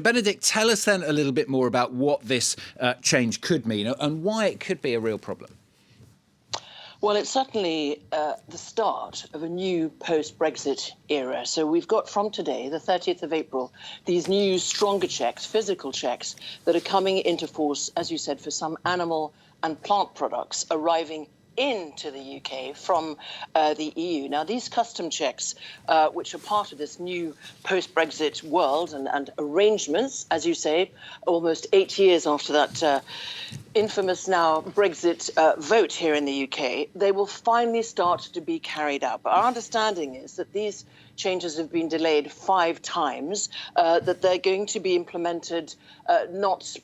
Benedict, tell us then a little bit more about what this change could mean and why it could be a real problem. Well, it's certainly the start of a new post-Brexit era. So we've got from today, the 30th of April, these new stronger checks, physical checks, that are coming into force, as you said, for some animal and plant products arriving into the UK from the EU. Now, these custom checks, which are part of this new post-Brexit world and arrangements, as you say, almost 8 years after that infamous now Brexit vote here in the UK, they will finally start to be carried out. But our understanding is that these changes have been delayed 5 times, that they're going to be implemented not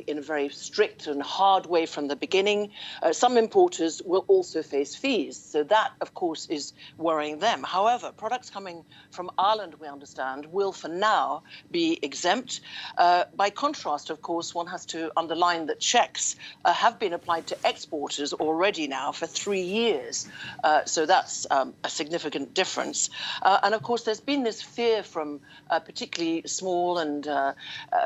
in a very strict and hard way from the beginning. Some importers will also face fees. So that, of course, is worrying them. However, products coming from Ireland, we understand, will for now be exempt. By contrast, of course, one has to underline that checks have been applied to exporters already now for 3 years. So that's a significant difference. And of course, there's been this fear from particularly small and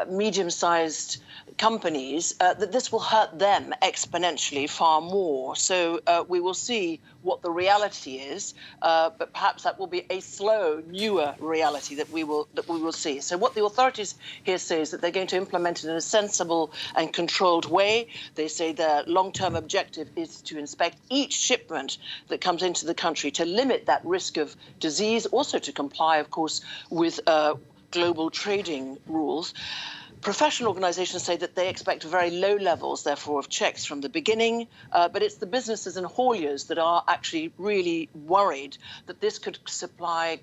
medium-sized companies that this will hurt them exponentially far more. So we will see what the reality is, but perhaps that will be a slow, newer reality that we will see. So what the authorities here say is that they're going to implement it in a sensible and controlled way. They say their long-term objective is to inspect each shipment that comes into the country to limit that risk of disease, also to comply, of course, with global trading rules. Professional organisations say that they expect very low levels, therefore, of checks from the beginning, but it's the businesses and hauliers that are actually really worried that this could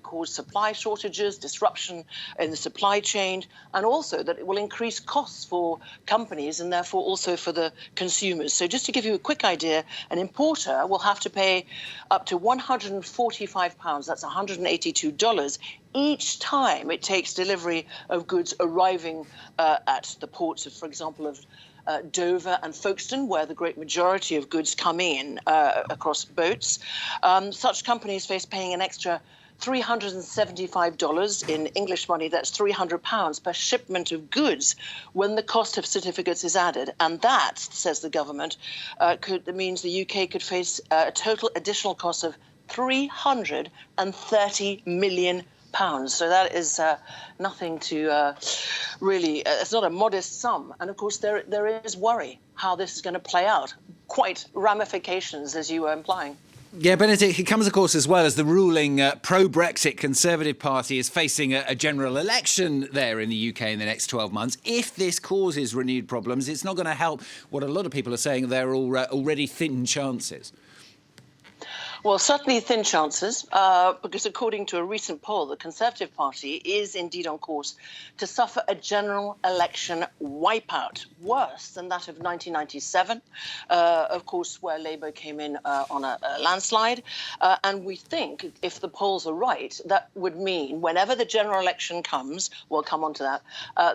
cause supply shortages, disruption in the supply chain, and also that it will increase costs for companies and therefore also for the consumers. So just to give you a quick idea, an importer will have to pay up to £145, that's $182, each time it takes delivery of goods arriving at the ports of, for example, of Dover and Folkestone, where the great majority of goods come in across boats. Such companies face paying an extra $375 in English money, that's £300 per shipment of goods when the cost of certificates is added. And that, says the government, means the UK could face a total additional cost of £330 million. So that is nothing to really, it's not a modest sum. And of course, there is worry how this is going to play out. Quite ramifications, as you were implying. Yeah, Benedict, it comes, of course, as well as the ruling pro-Brexit Conservative Party is facing a general election there in the UK in the next 12 months. If this causes renewed problems, it's not going to help what a lot of people are saying they're already thin chances. Well, certainly thin chances, because according to a recent poll, the Conservative Party is indeed on course to suffer a general election wipeout, worse than that of 1997, of course, where Labour came in on a landslide. And we think, if the polls are right, that would mean whenever the general election comes, we'll come on to that,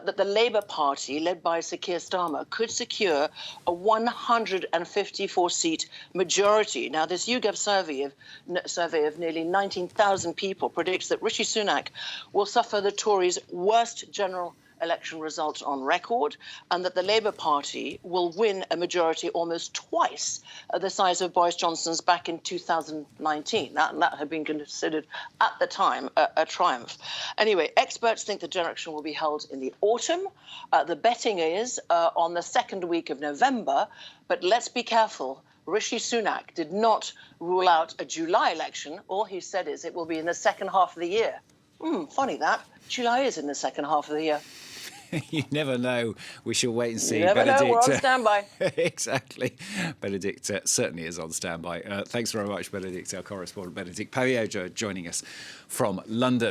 that the Labour Party, led by Sir Keir Starmer, could secure a 154-seat majority. Now, this YouGov survey of nearly 19,000 people predicts that Rishi Sunak will suffer the Tories' worst general election result on record, and that the Labour Party will win a majority almost twice the size of Boris Johnson's back in 2019. That had been considered at the time a triumph. Anyway, experts think the general election will be held in the autumn. The betting is on the second week of November, but let's be careful. Rishi Sunak did not rule out a July election. All he said is it will be in the second half of the year. Funny that. July is in the second half of the year. You never know. We shall wait and see. You never know. We're on standby. Exactly. Benedict certainly is on standby. Thanks very much, Benedict, our correspondent, Bénédicte Paviot, joining us from London.